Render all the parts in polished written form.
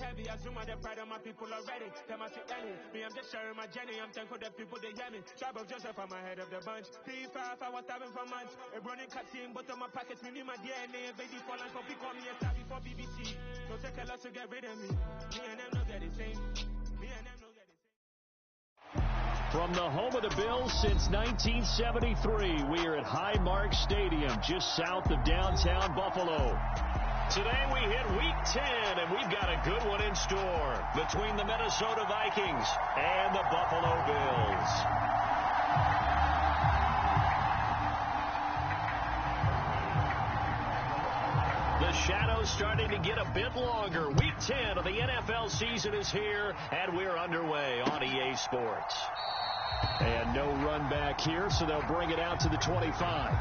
heavy. I zoom on the pride of my people already. Them I see early. Me, I'm just sharing my journey. I'm thankful that people, they hear me. Tribe of Joseph, I'm ahead of the bunch. P5, I was starving for months. A running cutscene, but on my pockets, me my DNA. Baby, for lunch, but call me a star before BBC. Don't take a lot to get rid of me. Me and them don't get the same. Me and them don't get the same. From the home of the Bills since 1973, we are at Highmark Stadium, just south of downtown Buffalo. Today we hit Week 10, and we've got a good one in store between the Minnesota Vikings and the Buffalo Bills. The shadow's starting to get a bit longer. Week 10 of the NFL season is here, and we're underway on EA Sports. And no run back here, so they'll bring it out to the 25.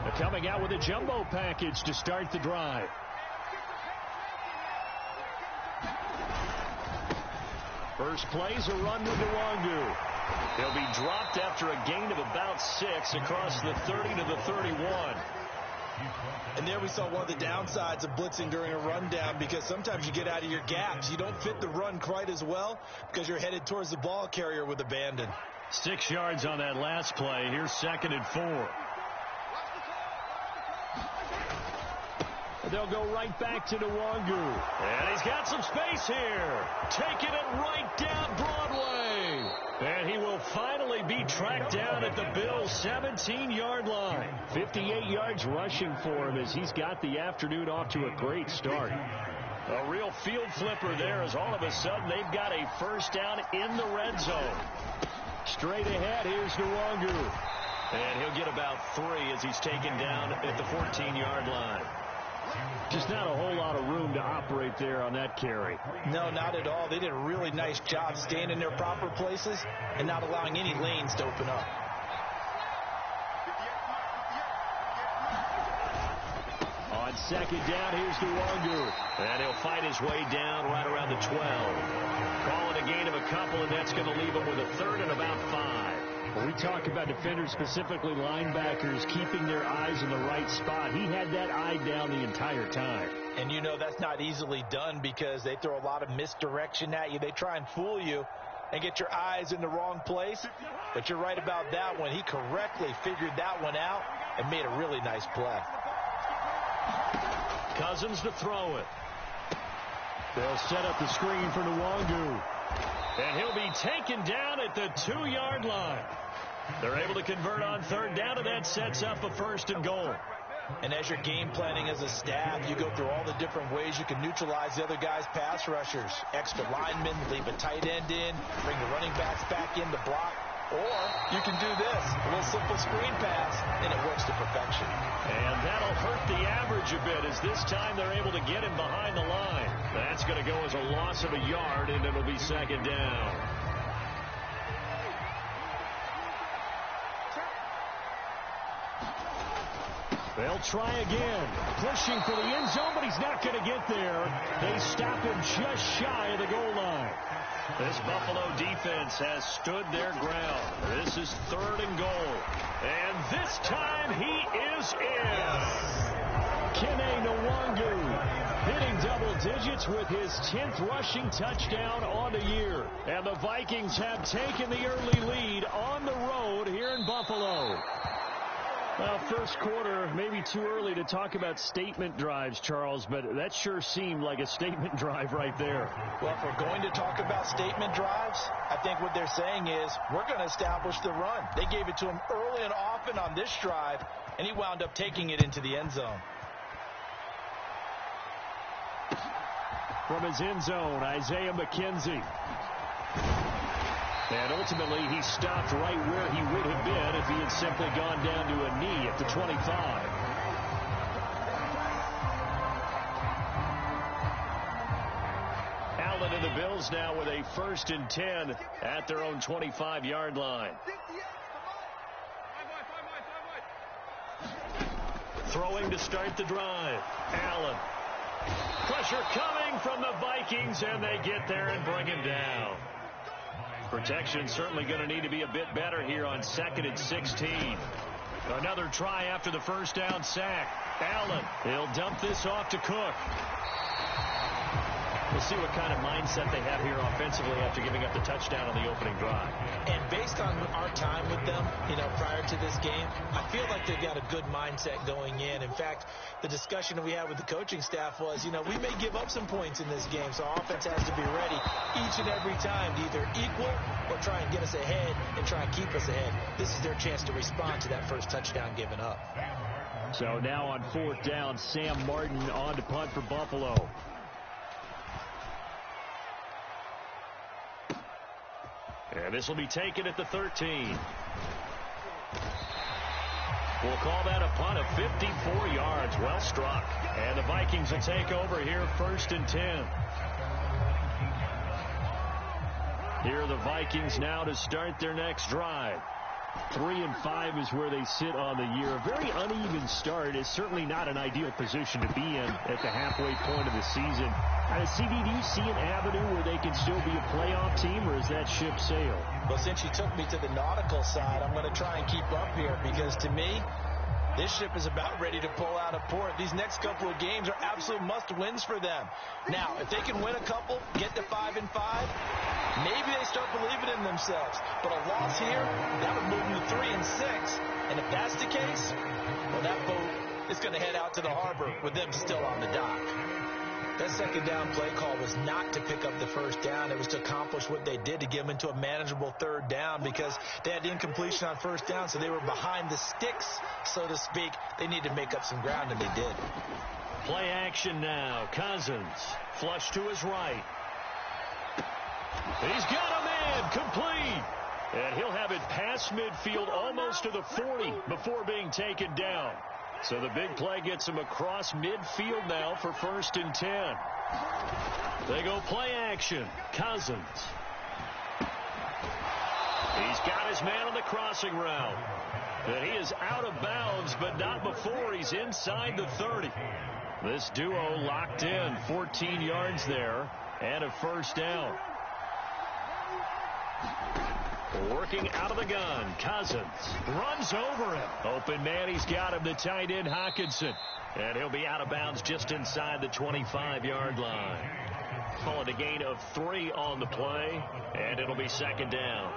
They're coming out with a jumbo package to start the drive. First play's a run with Nwangu. He'll be dropped after a gain of about 6 across the 30 to the 31. And there we saw one of the downsides of blitzing during a rundown, because sometimes you get out of your gaps. You don't fit the run quite as well because you're headed towards the ball carrier with abandon. 6 yards on that last play. Here's 2nd and 4. They'll go right back to Nwangu. And he's got some space here. Taking it right down Broadway. And he will finally be tracked down at the Bills' 17-yard line. 58 yards rushing for him as he's got the afternoon off to a great start. A real field flipper there, as all of a sudden they've got a first down in the red zone. Straight ahead, here's Nwangu. And he'll get about 3 as he's taken down at the 14-yard line. Just not a whole lot of room to operate there on that carry. No, not at all. They did a really nice job staying in their proper places and not allowing any lanes to open up. On 2nd down, here's Nwangu. And he'll fight his way down right around the 12. Call it a gain of a couple, and that's going to leave him with a 3rd and about 5. When we talk about defenders, specifically linebackers, keeping their eyes in the right spot, he had that eye down the entire time. And you know that's not easily done because they throw a lot of misdirection at you. They try and fool you and get your eyes in the wrong place. But you're right about that one. He correctly figured that one out and made a really nice play. Cousins to throw it. They'll set up the screen for Nwangu. And he'll be taken down at the 2-yard line. They're able to convert on 3rd down, and that sets up a 1st and goal. And as you're game planning as a staff, you go through all the different ways you can neutralize the other guy's pass rushers. Extra linemen, leave a tight end in, bring the running backs back in to block. Or you can do this, a little simple screen pass, and it works to perfection. And that'll hurt the average a bit, as this time they're able to get him behind the line. That's going to go as a loss of a yard, and it'll be 2nd down. They'll try again, pushing for the end zone, but he's not going to get there. They stop him just shy of the goal line. This Buffalo defense has stood their ground. This is 3rd and goal. And this time he is in. Kene Nwangu hitting double digits with his 10th rushing touchdown on the year. And the Vikings have taken the early lead on the road here in Buffalo. Well, first quarter, maybe too early to talk about statement drives, Charles, but that sure seemed like a statement drive right there. Well, if we're going to talk about statement drives, I think what they're saying is we're going to establish the run. They gave it to him early and often on this drive, and he wound up taking it into the end zone. From his end zone, Isaiah McKenzie. And ultimately, he stopped right where he would have been if he had simply gone down to a knee at the 25. Allen and the Bills now with a 1st and 10 at their own 25-yard line. Throwing to start the drive. Allen. Pressure coming from the Vikings, and they get there and bring him down. Protection certainly going to need to be a bit better here on 2nd and 16. Another try after the first down sack. Allen, he'll dump this off to Cook. We'll see what kind of mindset they have here offensively after giving up the touchdown on the opening drive. And based on our time with them, prior to this game, I feel like they've got a good mindset going in. In fact, the discussion that we had with the coaching staff was, we may give up some points in this game, so our offense has to be ready each and every time to either equal or try and get us ahead and try and keep us ahead. This is their chance to respond to that first touchdown given up. So now on 4th down, Sam Martin on to punt for Buffalo. And this will be taken at the 13. We'll call that a punt of 54 yards. Well struck. And the Vikings will take over here 1st and 10. Here are the Vikings now to start their next drive. 3-5 is where they sit on the year. A very uneven start is certainly not an ideal position to be in at the halfway point of the season. CD, do you see an avenue where they can still be a playoff team, or is that ship sailed? Well, since you took me to the nautical side, I'm going to try and keep up here because to me, this ship is about ready to pull out of port. These next couple of games are absolute must-wins for them. Now, if they can win a couple, get to 5-5, maybe they start believing in themselves. But a loss here, that would move them to 3-6. And if that's the case, well, that boat is going to head out to the harbor with them still on the dock. That second down play call was not to pick up the first down. It was to accomplish what they did to get them into a manageable 3rd down because they had incompletion on first down, so they were behind the sticks, so to speak. They needed to make up some ground, and they did. Play action now. Cousins, flush to his right. He's got a man, complete. And he'll have it past midfield almost to the 40 before being taken down. So the big play gets him across midfield now for 1st and 10. They go play action. Cousins. He's got his man on the crossing route. And he is out of bounds, but not before he's inside the 30. This duo locked in, 14 yards there, and a 1st down. Working out of the gun, Cousins runs over him. Open man, he's got him, the tight end Hockenson. And he'll be out of bounds just inside the 25-yard line. Call it a gain of 3 on the play, and it'll be 2nd down.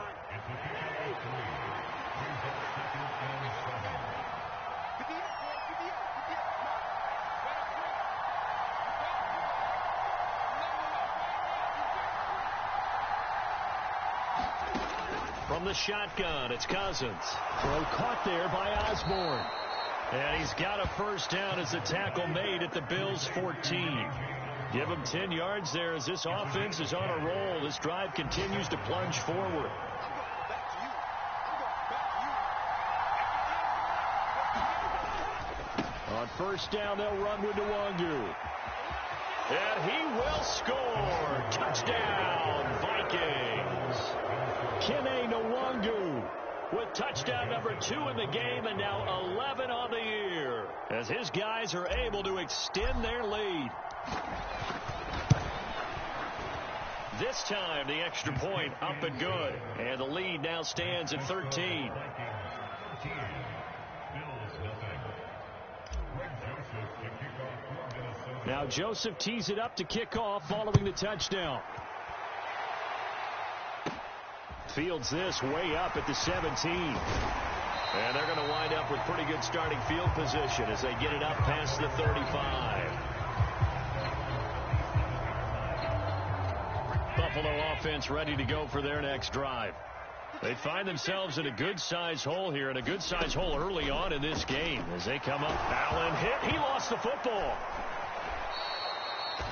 From the shotgun, it's Cousins. Throw caught there by Osborne. And he's got a 1st down as the tackle made at the Bills' 14. Give him 10 yards there as this offense is on a roll. This drive continues to plunge forward. On 1st down, they'll run with Nwangu. And he will score. Touchdown, Vikings. Kene Nwangu with touchdown number 2 in the game and now 11 on the year as his guys are able to extend their lead. This time the extra point up and good, and the lead now stands at 13. Now Joseph tees it up to kick off following the touchdown. Fields this way up at the 17. And they're going to wind up with pretty good starting field position as they get it up past the 35. Buffalo offense ready to go for their next drive. They find themselves in a good-sized hole here, and a good-sized hole early on in this game as they come up. Allen hit. He lost the football.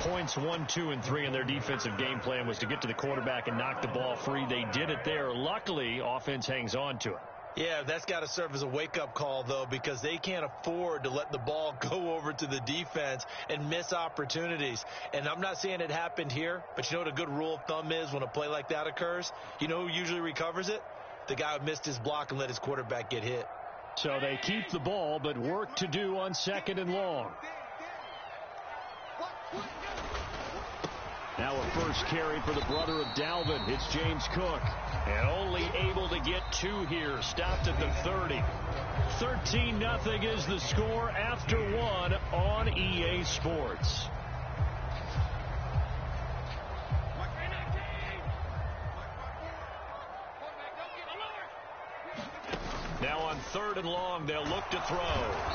Points 1, 2, and 3 in their defensive game plan was to get to the quarterback and knock the ball free. They did it there. Luckily, offense hangs on to it. Yeah, that's got to serve as a wake-up call, though, because they can't afford to let the ball go over to the defense and miss opportunities. And I'm not saying it happened here, but you know what a good rule of thumb is when a play like that occurs? You know who usually recovers it? The guy who missed his block and let his quarterback get hit. So they keep the ball, but work to do on 2nd and long. Now a first carry for the brother of Dalvin. It's James Cook. And only able to get 2 here. Stopped at the 30. 13-0 is the score after 1 on EA Sports. Now on 3rd and long, they'll look to throw.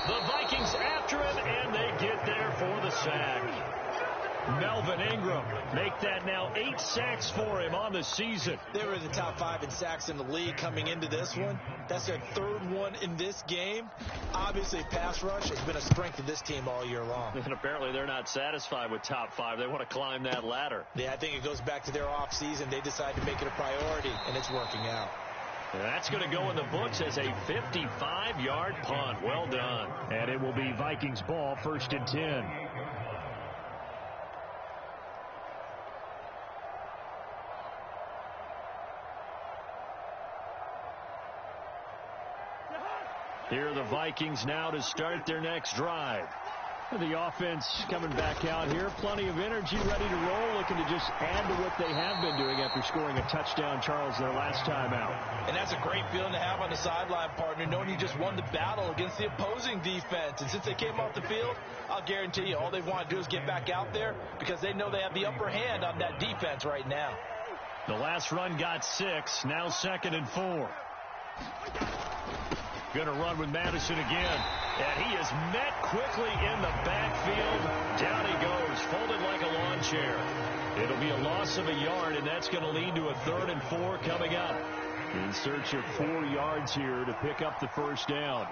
The Vikings after him, and they get there for the sack. Melvin Ingram make that now 8 sacks for him on the season. They were in the top 5 in sacks in the league coming into this one. That's their 3rd one in this game. Obviously, pass rush has been a strength of this team all year long. And apparently they're not satisfied with top 5. They want to climb that ladder. Yeah, I think it goes back to their offseason. They decided to make it a priority, and it's working out. That's going to go in the books as a 55-yard punt. Well done. And it will be Vikings ball, 1st and 10. Here are the Vikings now to start their next drive. The offense coming back out here. Plenty of energy, ready to roll, looking to just add to what they have been doing after scoring a touchdown, Charles, their last time out. And that's a great feeling to have on the sideline, partner, knowing you just won the battle against the opposing defense. And since they came off the field, I'll guarantee you all they want to do is get back out there because they know they have the upper hand on that defense right now. The last run got 6. Now 2nd and 4. Going to run with Madison again. And he is met quickly in the backfield. Down he goes, folded like a lawn chair. It'll be a loss of a yard, and that's going to lead to a 3rd and 4 coming up. In search of 4 yards here to pick up the first down.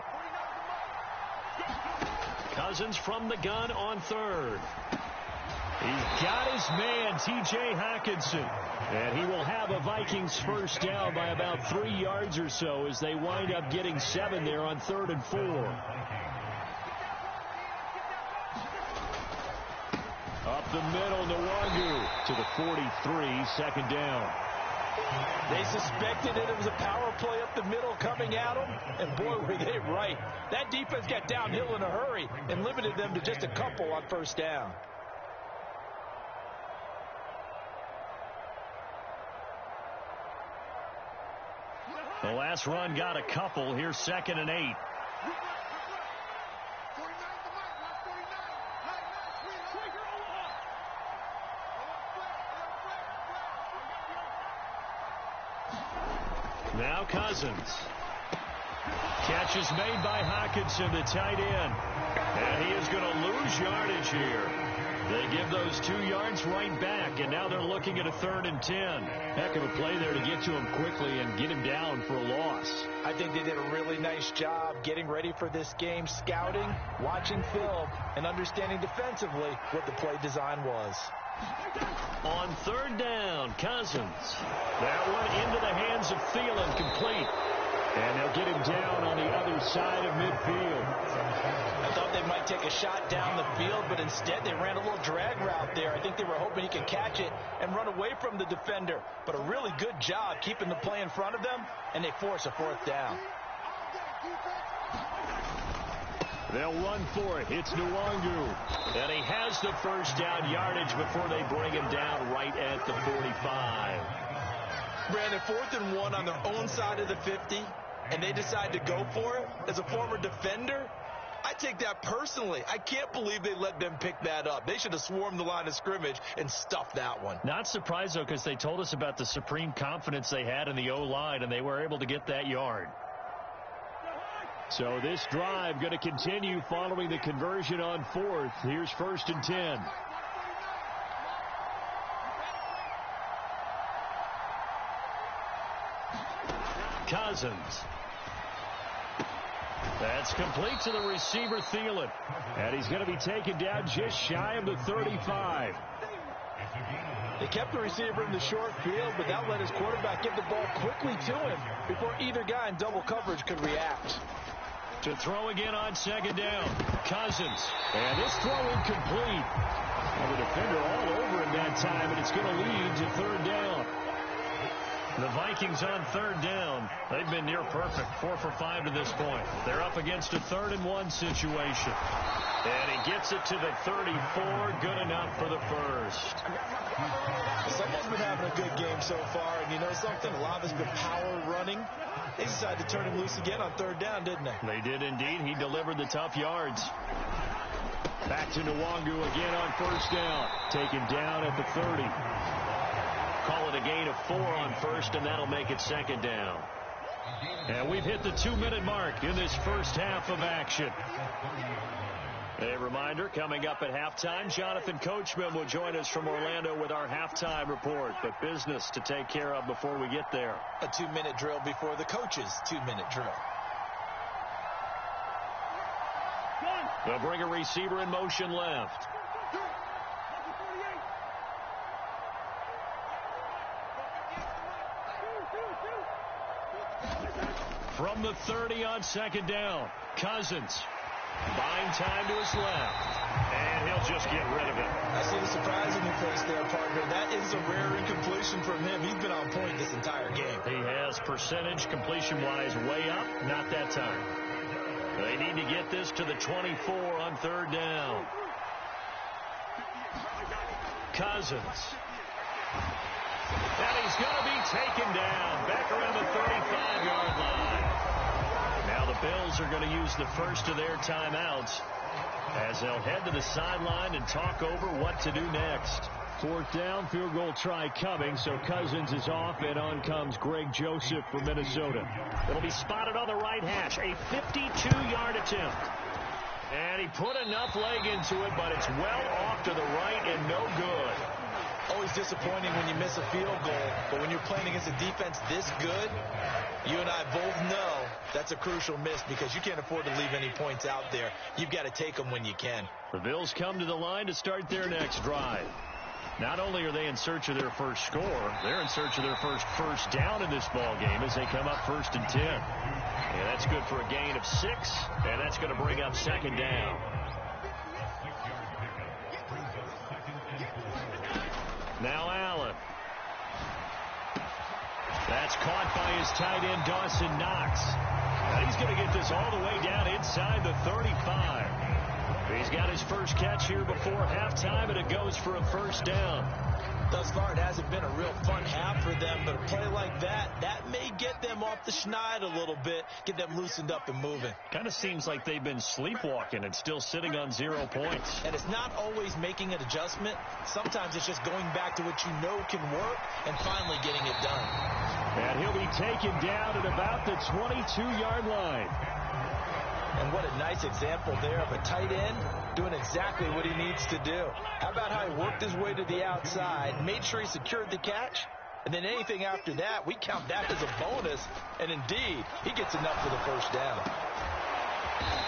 Cousins from the gun on 3rd. He's got his man, T.J. Hockenson. And he will have a Vikings first down by about 3 yards or so as they wind up getting 7 there on 3rd and 4. Up the middle, Nwangu to the 43, 2nd down. They suspected it was a power play up the middle coming at them, and boy, were they right. That defense got downhill in a hurry and limited them to just a couple on first down. The last run got a couple. Here's 2nd and 8. Now Cousins. Catch is made by Hockenson, the tight end. And he is going to lose yardage here. They give those 2 yards right back, and now they're looking at a 3rd and 10. Heck of a play there to get to him quickly and get him down for a loss. I think they did a really nice job getting ready for this game, scouting, watching film, and understanding defensively what the play design was. On 3rd down, Cousins. That one into the hands of Thielen, complete. And they'll get him down on the other side of midfield. I thought they might take a shot down the field, but instead they ran a little drag route there. I think they were hoping he could catch it and run away from the defender. But a really good job keeping the play in front of them, and they force a 4th down. They'll run for it. It's Nwangu. And he has the first down yardage before they bring him down right at the 45. Brandon, 4th and 1 on their own side of the 50, and they decide to go for it. As a former defender, I take that personally. I can't believe they let them pick that up. They should have swarmed the line of scrimmage and stuffed that one. Not surprised, though, because they told us about the supreme confidence they had in the O-line, and they were able to get that yard. So this drive going to continue following the conversion on 4th. Here's 1st and 10. Cousins. That's complete to the receiver, Thielen. And he's going to be taken down just shy of the 35. They kept the receiver in the short field, but that let his quarterback get the ball quickly to him before either guy in double coverage could react. To throw again on 2nd down. Cousins. And this throw incomplete. And the defender all over him that time, and it's going to lead to 3rd down. The Vikings on third down. They've been near perfect, 4 for 5 to this point. They're up against a 3rd-and-1 situation. And he gets it to the 34. Good enough for the first. Someone's been having a good game so far. And you know something? A lot of it's been power running. They decided to turn him loose again on 3rd down, didn't they? They did indeed. He delivered the tough yards. Back to Nwangu again on 1st down. Taken down at the 30. Call it a gain of 4 on 1st, and that'll make it 2nd down. And we've hit the 2-minute mark in this first half of action. A reminder, coming up at halftime, Jonathan Coachman will join us from Orlando with our halftime report. But business to take care of before we get there. A 2-minute drill before the coach's 2-minute drill. They'll bring a receiver in motion left. From the 30 on 2nd down, Cousins buying time to his left, and he'll just get rid of it. I see the surprise in your face there, partner. That is a rare incompletion from him. He's been on point this entire game. He has percentage completion-wise way up, not that time. They need to get this to the 24 on 3rd down. Cousins. And he's going to be taken down back around the 35-yard line. Now the Bills are going to use the first of their timeouts as they'll head to the sideline and talk over what to do next. 4th down, field goal try coming, so Cousins is off, and on comes Greg Joseph from Minnesota. It'll be spotted on the right hash, a 52-yard attempt. And he put enough leg into it, but it's well off to the right and no good. Always disappointing when you miss a field goal, but when you're playing against a defense this good, you and I both know that's a crucial miss because you can't afford to leave any points out there. You've got to take them when you can. The Bills come to the line to start their next drive. Not only are they in search of their first score, they're in search of their first down in this ball game as they come up 1st and 10. And that's good for a gain of 6, and that's going to bring up 2nd down. Now Allen. That's caught by his tight end, Dawson Knox. And he's going to get this all the way down inside the 35. He's got his first catch here before halftime, and it goes for a 1st down. Thus far, it hasn't been a real fun half for them, but a play like that may get them off the schneid a little bit, get them loosened up and moving. Kind of seems like they've been sleepwalking and still sitting on 0 points. And it's not always making an adjustment. Sometimes it's just going back to what you know can work and finally getting it done. And he'll be taken down at about the 22-yard line. And what a nice example there of a tight end doing exactly what he needs to do. How about how he worked his way to the outside, made sure he secured the catch, and then anything after that, we count that as a bonus. And indeed, he gets enough for the 1st down.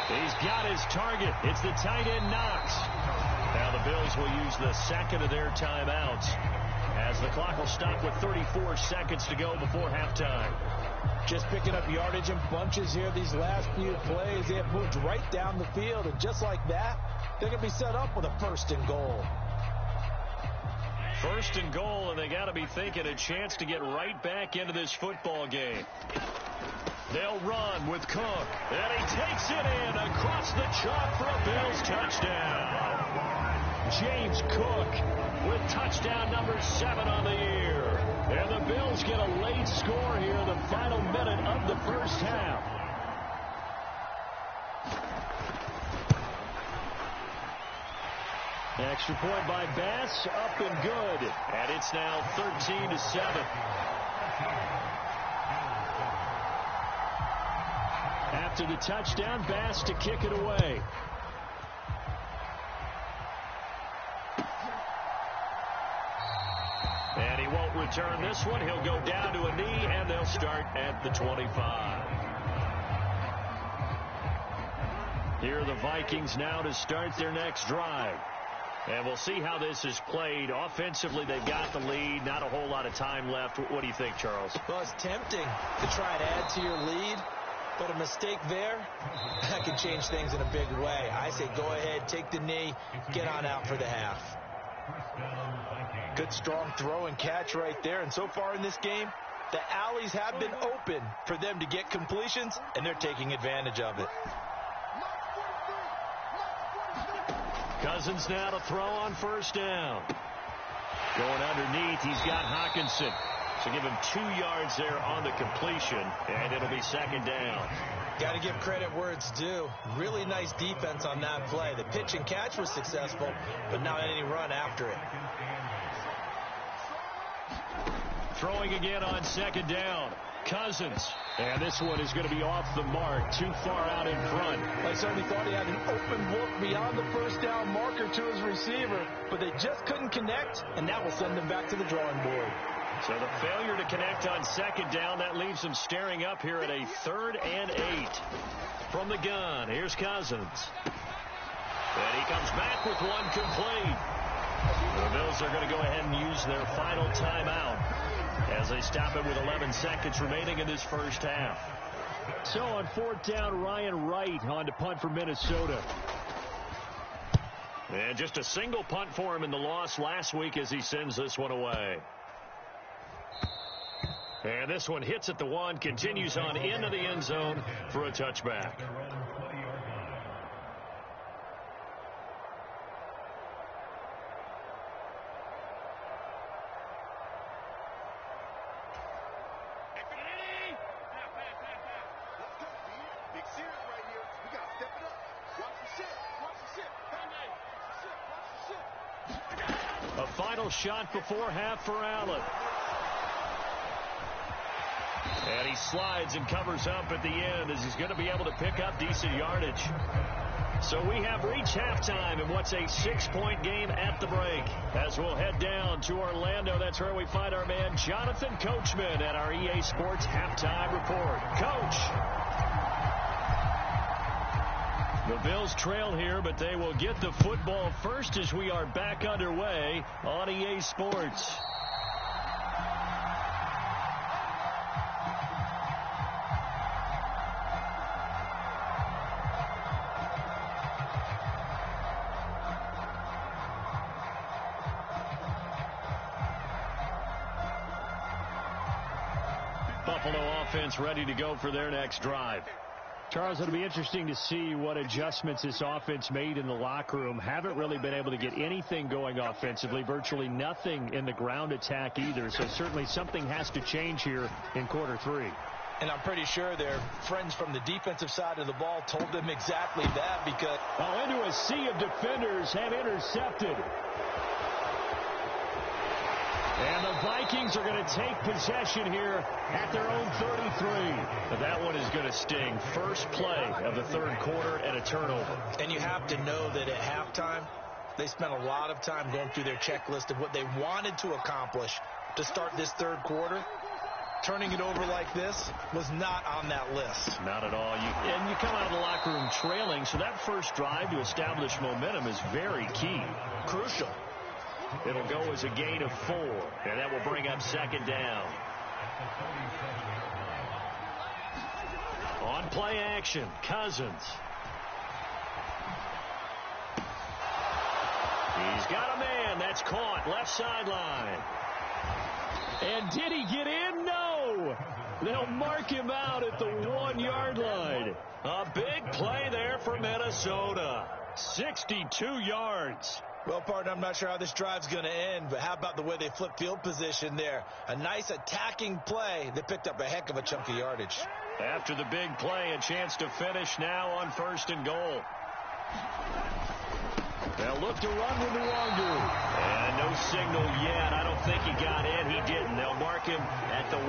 He's got his target. It's the tight end Knox. Now the Bills will use the 2nd of their timeouts as the clock will stop with 34 seconds to go before halftime. Just picking up yardage in bunches here these last few plays. They have moved right down the field, and just like that, they're going to be set up with a 1st and goal. 1st and goal, and they got to be thinking a chance to get right back into this football game. They'll run with Cook, and he takes it in across the chalk for a Bills touchdown. James Cook with touchdown number 7 on the year. And the Bills get a late score here in the final minute of the first half. Extra point by Bass, up and good. And it's now 13-7. After the touchdown, Bass to kick it away. And he won't return this one. He'll go down to a knee, and they'll start at the 25. Here are the Vikings now to start their next drive. And we'll see how this is played. Offensively, they've got the lead. Not a whole lot of time left. What do you think, Charles? Well, it's tempting to try and add to your lead. But a mistake there, that can change things in a big way. I say go ahead, take the knee, get on out for the half. Good strong throw and catch right there. And so far in this game, The alleys have been open for them to get completions, and they're taking advantage of it. Cousins now to throw on first down. Going underneath, he's got Hockenson. So give him 2 yards there on the completion, and it'll be second down. Got to give credit where it's due. Really nice defense on that play. The pitch and catch was successful, but not any run after it. Throwing again on second down. Cousins. And this one is going to be off the mark. Too far out in front. I certainly thought he had an open look beyond the first down marker to his receiver, but they just couldn't connect, and that will send them back to the drawing board. So the failure to connect on second down, that leaves them staring up here at a 3rd and 8. From the gun, here's Cousins. And he comes back with one complete. The Bills are going to go ahead and use their final timeout as they stop it with 11 seconds remaining in this first half. So on 4th down, Ryan Wright on to punt for Minnesota. And just a single punt for him in the loss last week as he sends this one away. And this one hits at the 1, continues on into the end zone for a touchback. A final shot before half for Allen. And he slides and covers up at the end as he's going to be able to pick up decent yardage. So we have reached halftime in what's a 6-point game at the break. As we'll head down to Orlando, that's where we find our man Jonathan Coachman at our EA Sports Halftime Report. Coach! The Bills trail here, but they will get the football first as we are back underway on EA Sports. Buffalo offense ready to go for their next drive. Charles, it'll be interesting to see what adjustments this offense made in the locker room. Haven't really been able to get anything going offensively, virtually nothing in the ground attack either. So certainly something has to change here in quarter 3. And I'm pretty sure their friends from the defensive side of the ball told them exactly that because... into a sea of defenders have intercepted. And the Vikings are going to take possession here at their own 33. But that one is going to sting. First play of the 3rd quarter and a turnover. And you have to know that at halftime, they spent a lot of time going through their checklist of what they wanted to accomplish to start this 3rd quarter. Turning it over like this was not on that list. Not at all. And you come out of the locker room trailing, so that first drive to establish momentum is very key. Crucial. It'll go as a gain of 4, and that will bring up second down. On play action, Cousins. He's got a man. That's caught. Left sideline. And did he get in? No. They'll mark him out at the 1-yard line. A big play there for Minnesota. 62 yards. Well, partner, I'm not sure how this drive's going to end, but how about the way they flip field position there? A nice attacking play that picked up a heck of a chunk of yardage. After the big play, a chance to finish now on 1st and goal. They'll look to run with Nwangu. And no signal yet. I don't think he got in. He didn't. They'll mark him at the 1.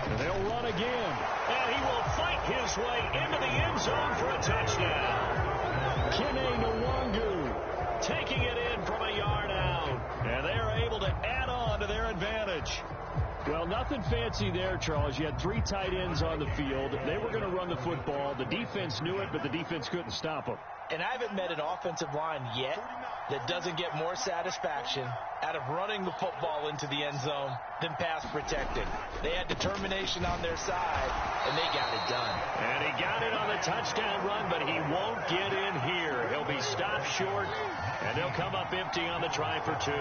And they'll run again. And he will fight his way into the end zone for a touchdown. Kene Nwangu taking it in from a yard out. And they are able to add on to their advantage. Well, nothing fancy there, Charles. You had 3 tight ends on the field. They were going to run the football. The defense knew it, but the defense couldn't stop them. And I haven't met an offensive line yet that doesn't get more satisfaction out of running the football into the end zone than pass protecting. They had determination on their side, and they got it done. And he got it on the touchdown run, but he won't get in here. He'll be stopped short, and they'll come up empty on the try for 2.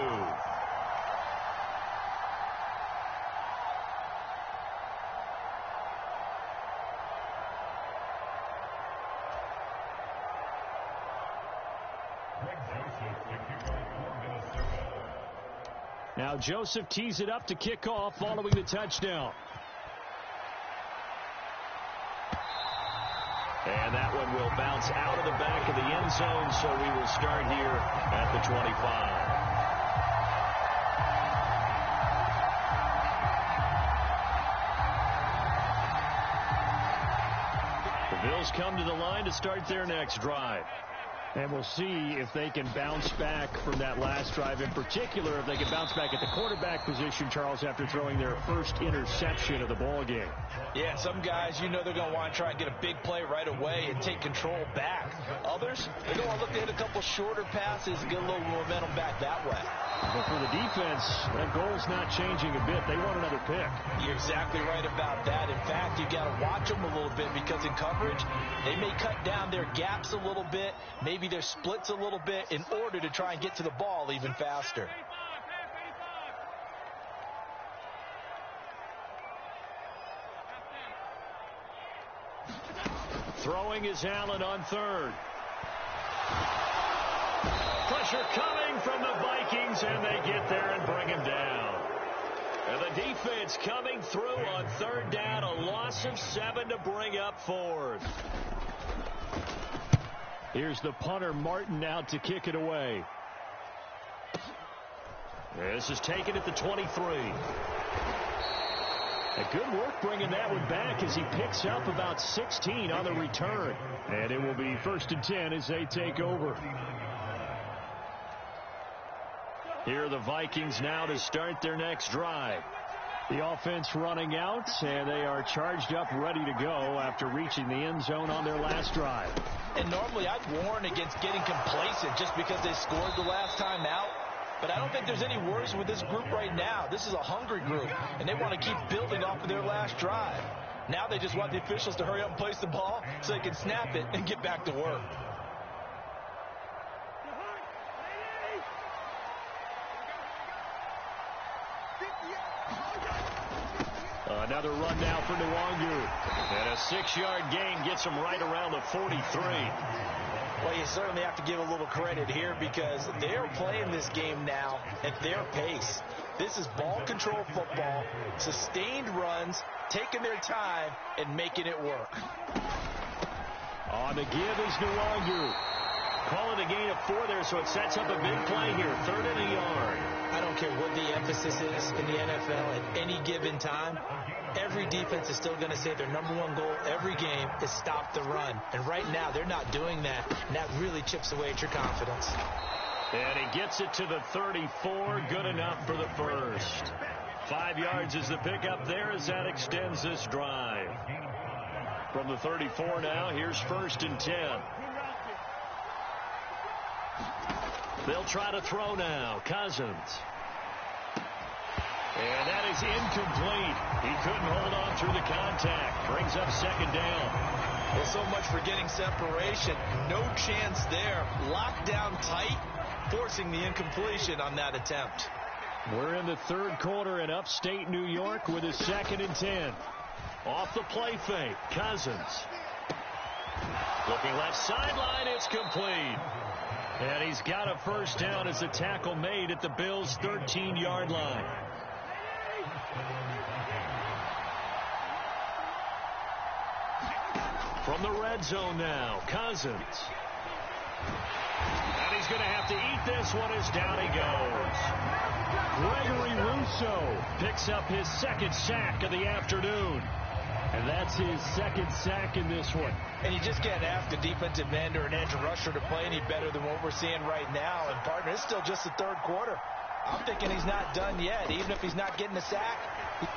Now Joseph tees it up to kick off following the touchdown. And that one will bounce out of the back of the end zone, so we will start here at the 25. The Bills come to the line to start their next drive. And we'll see if they can bounce back from that last drive. In particular, if they can bounce back at the quarterback position, Charles, after throwing their first interception of the ball game. Yeah, some guys, you know they're going to want to try and get a big play right away and take control back. Others, they're going to want to look to hit a couple shorter passes and get a little momentum back that way. But for the defense, that goal's not changing a bit. They want another pick. You're exactly right about that. In fact, you got to watch them a little bit because in coverage, they may cut down their gaps a little bit, maybe their splits a little bit in order to try and get to the ball even faster. Throwing is Allen on third. Pressure coming from the Vikings, and they get there and bring him down. And the defense coming through on third down, a loss of 7 to bring up fourth. Here's the punter, Martin, out to kick it away. This is taken at the 23. A good work bringing that one back as he picks up about 16 on the return. And it will be 1st and 10 as they take over. Here are the Vikings now to start their next drive. The offense running out, and they are charged up, ready to go after reaching the end zone on their last drive. And normally I'd warn against getting complacent just because they scored the last time out. But I don't think there's any worries with this group right now. This is a hungry group, and they want to keep building off of their last drive. Now they just want the officials to hurry up and place the ball so they can snap it and get back to work. Another run now for Nwangwu. And a 6-yard gain gets him right around the 43. Well, you certainly have to give a little credit here because they're playing this game now at their pace. This is ball control football, sustained runs, taking their time, and making it work. On the give is Nwangwu. Call it a gain of 4 there, so it sets up a big play here. 3rd and a yard. I don't care what the emphasis is in the NFL at any given time. Every defense is still going to say their #1 goal every game is stop the run. And right now, they're not doing that, and that really chips away at your confidence. And he gets it to the 34. Good enough for the first. 5 yards is the pickup there as that extends this drive. From the 34 now, here's 1st and 10. They'll try to throw now. Cousins. And that is incomplete. He couldn't hold on through the contact. Brings up 2nd down. Well, so much for getting separation. No chance there. Locked down tight, forcing the incompletion on that attempt. We're in the 3rd quarter in upstate New York with a 2nd and 10. Off the play fake. Cousins. Looking left sideline. It's complete. And he's got a 1st down as the tackle made at the Bills' 13-yard line. From the red zone now, Cousins. And he's going to have to eat this one as down he goes. Gregory Rousseau picks up his 2nd sack of the afternoon. And that's his 2nd sack in this one. And you just can't ask a defensive end or an edge rusher to play any better than what we're seeing right now. And, partner, it's still just the 3rd quarter. I'm thinking he's not done yet, even if he's not getting a sack.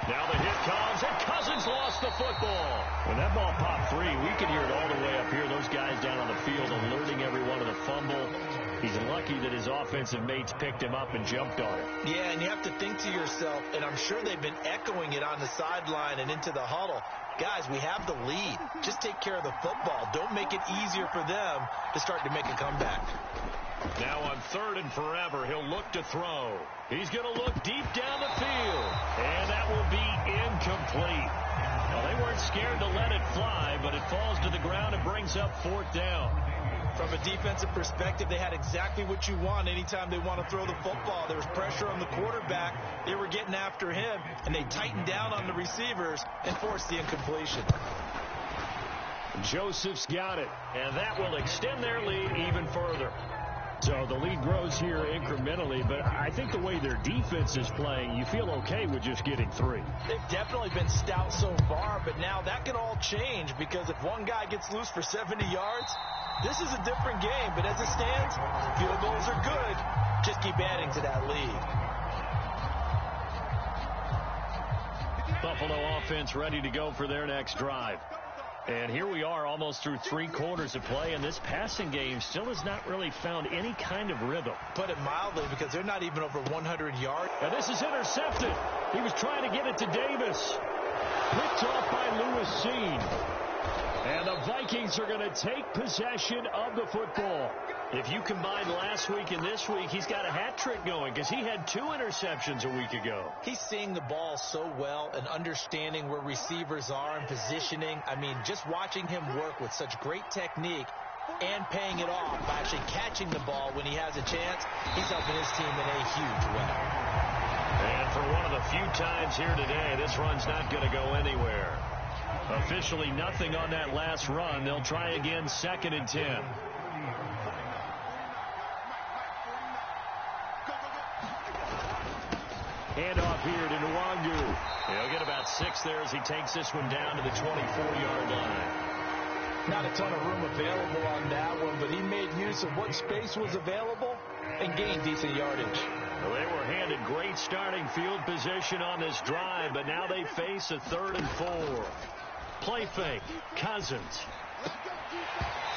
Now the hit comes, and Cousins lost the football. When that ball popped free, we could hear it all the way up here. Those guys down on the field alerting everyone of the fumble. He's lucky that his offensive mates picked him up and jumped on it. Yeah, and you have to think to yourself, and I'm sure they've been echoing it on the sideline and into the huddle. Guys, we have the lead. Just take care of the football. Don't make it easier for them to start to make a comeback. Now on 3rd and forever, he'll look to throw. He's going to look deep down the field. And that will be incomplete. Well, they weren't scared to let it fly, but it falls to the ground and brings up 4th down. From a defensive perspective, they had exactly what you want anytime they want to throw the football. There was pressure on the quarterback. They were getting after him, and they tightened down on the receivers and forced the incompletion. Joseph's got it, and that will extend their lead even further. So the lead grows here incrementally, but I think the way their defense is playing, you feel okay with just getting 3. They've definitely been stout so far, but now that can all change because if one guy gets loose for 70 yards, this is a different game. But as it stands, field goals are good. Just keep adding to that lead. Buffalo offense ready to go for their next drive. And here we are almost through 3 quarters of play, and this passing game still has not really found any kind of rhythm. Put it mildly, because they're not even over 100 yards. And this is intercepted. He was trying to get it to Davis. Picked off by Lewis Cine. And the Vikings are going to take possession of the football. If you combine last week and this week, he's got a hat trick going because he had 2 interceptions a week ago. He's seeing the ball so well and understanding where receivers are and positioning. I mean, just watching him work with such great technique and paying it off by actually catching the ball when he has a chance, he's helping his team in a huge way. And for one of the few times here today, this run's not going to go anywhere. Officially nothing on that last run. They'll try again, 2nd and 10. Handoff here to Nwangu. He'll get about 6 there as he takes this one down to the 24-yard line. Not a ton of room available on that one, but he made use of what space was available and gained decent yardage. Well, they were handed great starting field position on this drive, but now they face a 3rd and 4. Play fake. Cousins.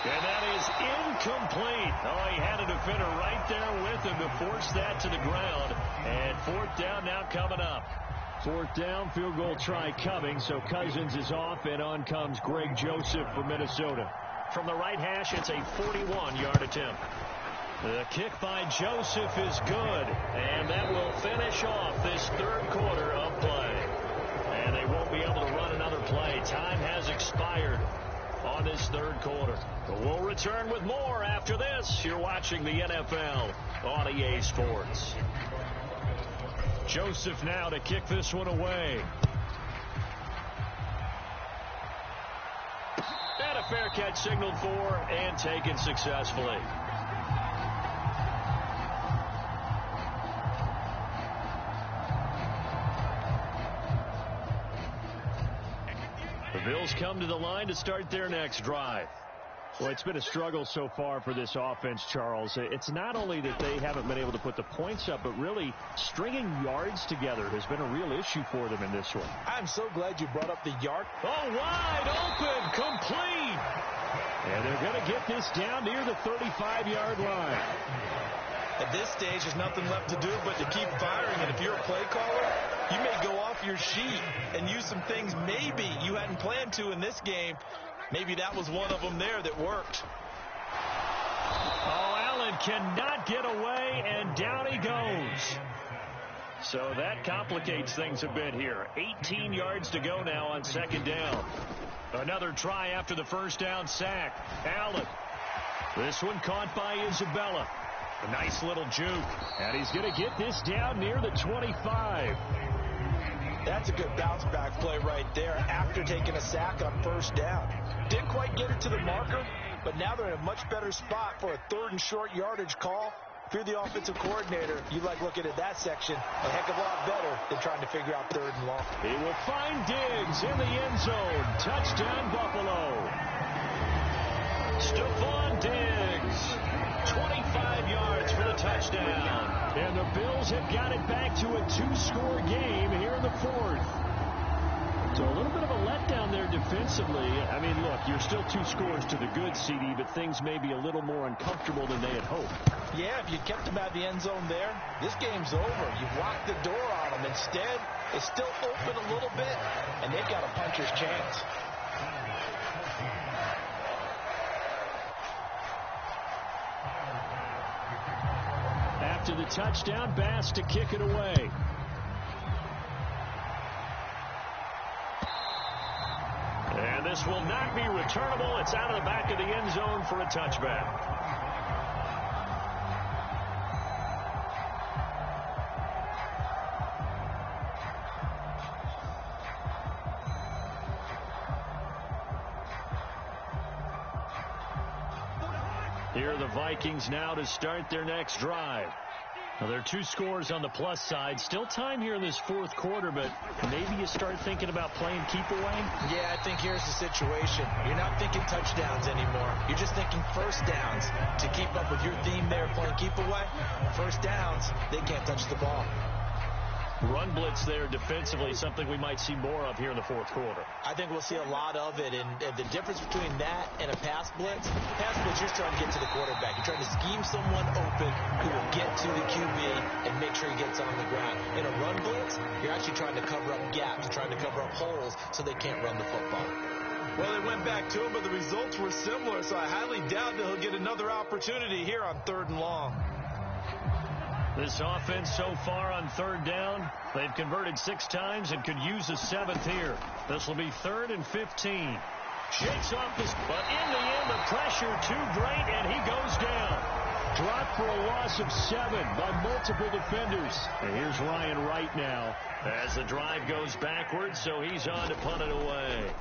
And that is incomplete. Oh, he had a defender right there with him to force that to the ground. And 4th down now coming up. 4th down, field goal try coming. So Cousins is off, and on comes Greg Joseph from Minnesota. From the right hash, it's a 41-yard attempt. The kick by Joseph is good. And that will finish off this 3rd quarter of play. And they won't be able to run another play. Time has expired on this 3rd quarter. But we'll return with more after this. You're watching the NFL on EA Sports. Joseph now to kick this one away. And a fair catch signaled for and taken successfully. The Bills come to the line to start their next drive. Well, it's been a struggle so far for this offense, Charles. It's not only that they haven't been able to put the points up, but really stringing yards together has been a real issue for them in this one. I'm so glad you brought up the yard. Oh, wide open, complete. And they're going to get this down near the 35-yard line. At this stage, there's nothing left to do but to keep firing. And if you're a play caller, you may go off your sheet and use some things maybe you hadn't planned to in this game. Maybe that was one of them there that worked. Oh, Allen cannot get away, and down he goes. So that complicates things a bit here. 18 yards to go now on 2nd down. Another try after the 1st down sack. Allen. This one caught by Isabella. A nice little juke. And he's going to get this down near the 25. That's a good bounce-back play right there after taking a sack on 1st down. Didn't quite get it to the marker, but now they're in a much better spot for a 3rd and short yardage call. If you're the offensive coordinator, you like looking at that section a heck of a lot better than trying to figure out 3rd and long. He will find Diggs in the end zone. Touchdown, Buffalo. Stephon Diggs. 25 yards for the touchdown. And the Bills have got it back to a 2-score game here in the 4th. So a little bit of a letdown there defensively. I mean, look, you're still 2 scores to the good, CD, but things may be a little more uncomfortable than they had hoped. Yeah, if you kept them out of the end zone there, this game's over. You've locked the door on them. Instead, it's still open a little bit, and they've got a puncher's chance. After the touchdown, Bass to kick it away. And This will not be returnable. It's out of the back of the end zone for a touchback. Here are the Vikings now to start their next drive. Now, there are 2 scores on the plus side. Still time here in this fourth quarter, but maybe you start thinking about playing keep away? Yeah, I think here's the situation. You're not thinking touchdowns anymore. You're just thinking first downs. To keep up with your theme there, playing keep away, first downs, they can't touch the ball. Run blitz there defensively, something we might see more of here in the fourth quarter. I think we'll see a lot of it, and the difference between that and a pass blitz, you're trying to get to the quarterback. You're trying to scheme someone open who will get to the QB and make sure he gets on the ground. In a run blitz, you're actually trying to cover up gaps, trying to cover up holes so they can't run the football. Well, they went back to him, but the results were similar, so I highly doubt that he'll get another opportunity here on 3rd and long. This offense so far on 3rd down, they've converted 6 times and could use a 7th here. This will be 3rd and 15. Shakes off this, but in the end, the pressure too great, and he goes down. Dropped for a loss of 7 by multiple defenders. And here's Ryan Wright now as the drive goes backwards, so he's on to punt it away.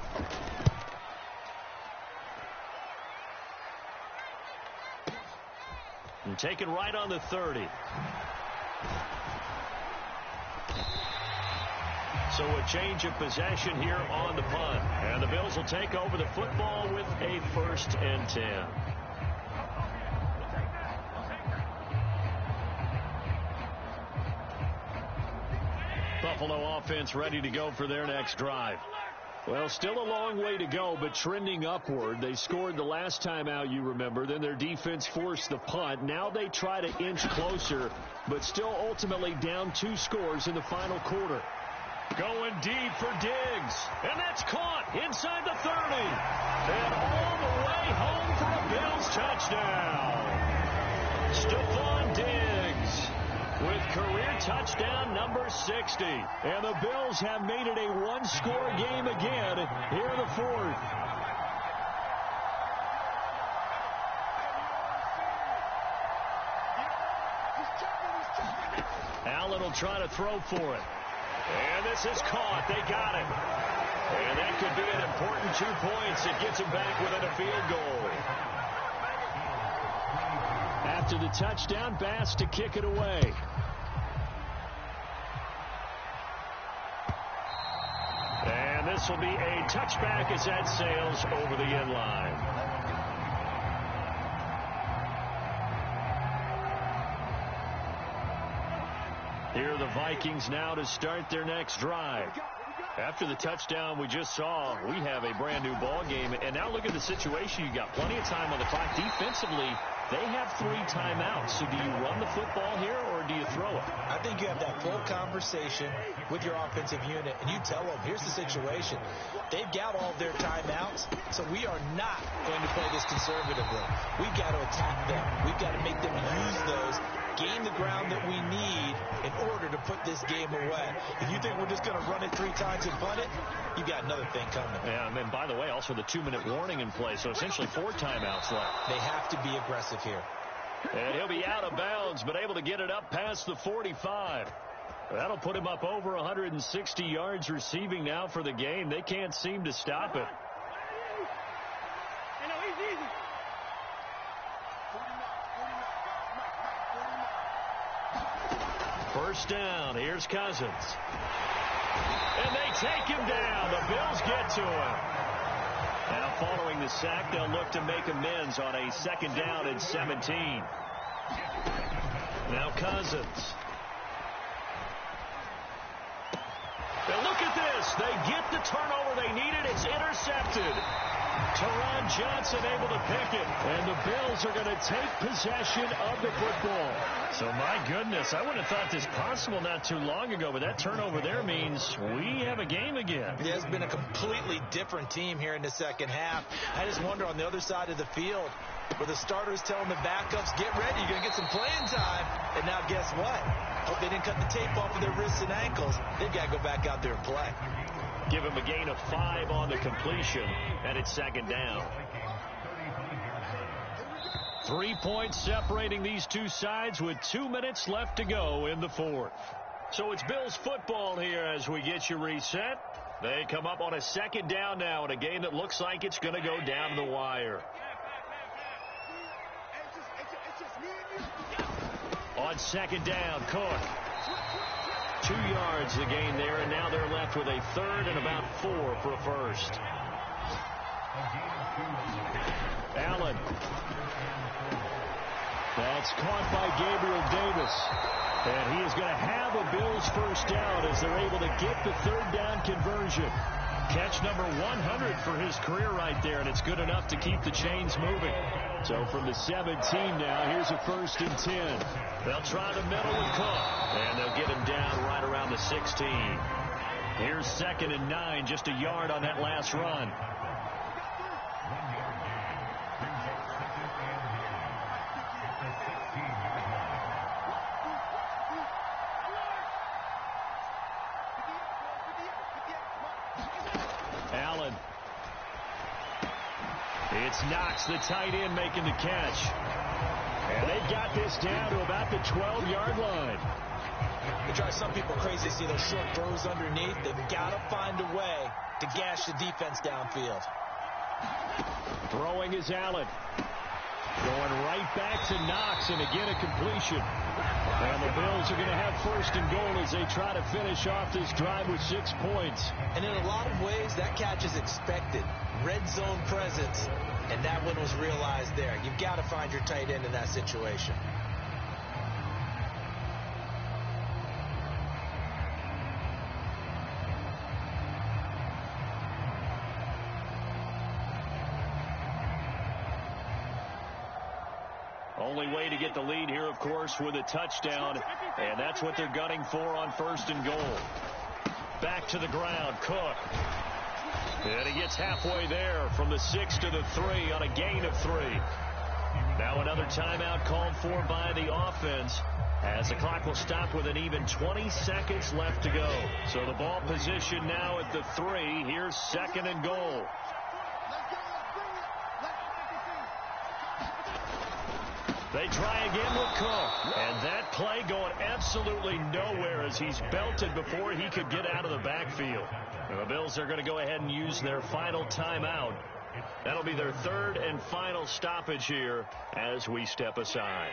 And taken right on the 30. So a change of possession here on the punt. And the Bills will take over the football with a 1st and 10. Buffalo offense ready to go for their next drive. Well, still a long way to go, but trending upward. They scored the last time out, you remember. Then their defense forced the punt. Now they try to inch closer, but still ultimately down 2 scores in the final quarter. Going deep for Diggs. And that's caught inside the 30. And all the way home for a Bills touchdown. Stephon Diggs with career touchdown number 60. And the Bills have made it a 1-score game again here in the 4th. Allen will try to throw for it. And this is caught. They got it. And that could be an important 2 points. It gets them back within a field goal. After the touchdown, Bass to kick it away. And this will be a touchback as that sails over the end line. Here are the Vikings now to start their next drive. After the touchdown we just saw, we have a brand new ball game. And now look at the situation. You got plenty of time on the clock. Defensively, they have 3 timeouts. So do you run the football here or do you throw it? I think you have that full conversation with your offensive unit, and you tell them, here's the situation. They've got all their timeouts, so we are not going to play this conservatively. We've got to attack them. We've got to make them use those, gain the ground that we need in order to put this game away. If you think we're just going to run it 3 times and punt it, you got another thing coming. Yeah, and then, by the way, also the 2-minute warning in play, so essentially 4 timeouts left. They have to be aggressive here. And he'll be out of bounds, but able to get it up past the 45. That'll put him up over 160 yards receiving now for the game. They can't seem to stop it. First down. Here's Cousins. And they take him down. The Bills get to him. Now following the sack, they'll look to make amends on a 2nd down and 17. Now Cousins. Now look at this. They get the turnover they needed. It's intercepted. Taron Johnson able to pick it. And the Bills are going to take possession of the football. So, my goodness, I wouldn't have thought this possible not too long ago, but that turnover there means we have a game again. Yeah, it's been a completely different team here in the second half. I just wonder on the other side of the field where the starters telling the backups, get ready, you're going to get some playing time. And now guess what? Hope they didn't cut the tape off of their wrists and ankles. They've got to go back out there and play. Give him a gain of 5 on the completion, and it's second down. 3 points separating these two sides with 2 minutes left to go in the fourth. So it's Bills football here as we get you reset. They come up on a second down now in a game that looks like it's going to go down to the wire. On second down, Cook. 2 yards the gain there, and now they're left with a third and about 4 for a first. Allen. That's caught by Gabriel Davis. And he is going to have a Bills first down as they're able to get the third down conversion. Catch number 100 for his career right there, and it's good enough to keep the chains moving. So from the 17 now, here's a 1st and 10. They'll try the middle with Cook, and they'll get him down right around the 16. Here's 2nd and 9, just a yard on that last run. Allen. It's Knox, the tight end, making the catch. And they got this down to about the 12-yard line. It drives some people crazy to see those short throws underneath. They've got to find a way to gash the defense downfield. Throwing is Allen. Going right back to Knox, and again a completion. And the Bills are going to have 1st and goal as they try to finish off this drive with 6 points. And in a lot of ways, that catch is expected. Red zone presence, and that one was realized there. You've got to find your tight end in that situation. Only way to get the lead here, of course, with a touchdown, and that's what they're gunning for on 1st and goal. Back to the ground, Cook. And he gets halfway there from the 6 to the 3 on a gain of 3. Now another timeout called for by the offense as the clock will stop with an even 20 seconds left to go. So the ball position now at the 3. Here's 2nd and goal. They try again with Cook. And that play going absolutely nowhere as he's belted before he could get out of the backfield. And the Bills are going to go ahead and use their final timeout. That'll be their 3rd and final stoppage here as we step aside.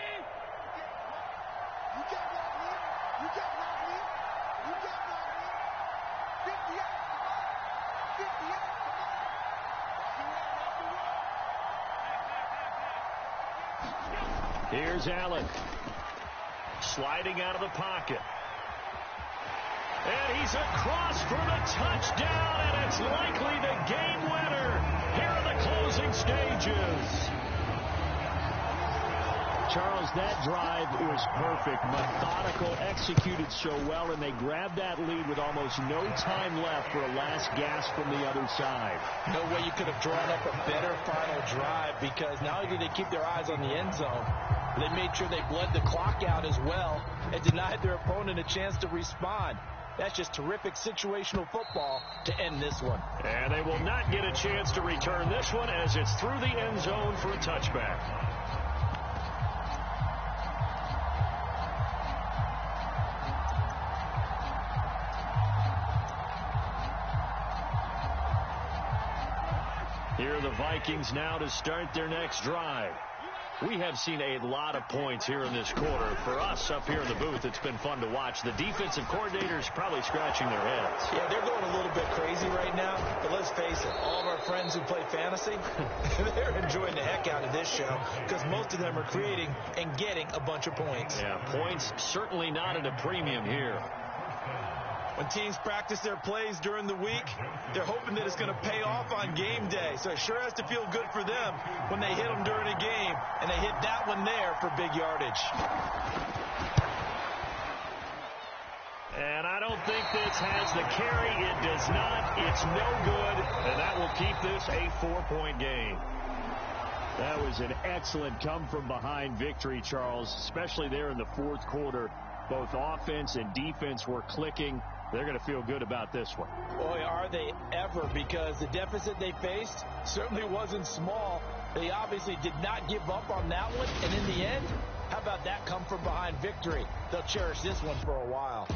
Here's Allen. Sliding out of the pocket. And he's across for the touchdown, and it's likely the game winner here in the closing stages. Charles, that drive was perfect. Methodical, executed so well, and they grabbed that lead with almost no time left for a last gasp from the other side. No way you could have drawn up a better final drive, because not only did they keep their eyes on the end zone, they made sure they bled the clock out as well and denied their opponent a chance to respond. That's just terrific situational football to end this one. And they will not get a chance to return this one as it's through the end zone for a touchback. Here are the Vikings now to start their next drive. We have seen a lot of points here in this quarter. For us up here in the booth, it's been fun to watch. The defensive coordinators probably scratching their heads. Yeah, they're going a little bit crazy right now. But let's face it, all of our friends who play fantasy, they're enjoying the heck out of this show because most of them are creating and getting a bunch of points. Yeah, points certainly not at a premium here. When teams practice their plays during the week, they're hoping that it's going to pay off on game day. So it sure has to feel good for them when they hit them during a game, and they hit that one there for big yardage. And I don't think this has the carry. It does not. It's no good, and that will keep this a 4-point game. That was an excellent come-from-behind victory, Charles, especially there in the fourth quarter. Both offense and defense were clicking. they're going to feel good about this one. Boy, are they ever, because the deficit they faced certainly wasn't small. They obviously did not give up on that one, and in the end, how about that come-from-behind victory? They'll cherish this one for a while.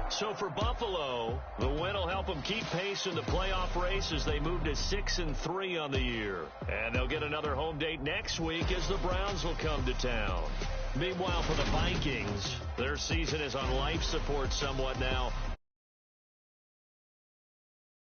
So for Buffalo, the win will help them keep pace in the playoff race as they move to 6-3 on the year. And they'll get another home date next week as the Browns will come to town. Meanwhile, for the Vikings, their season is on life support somewhat now.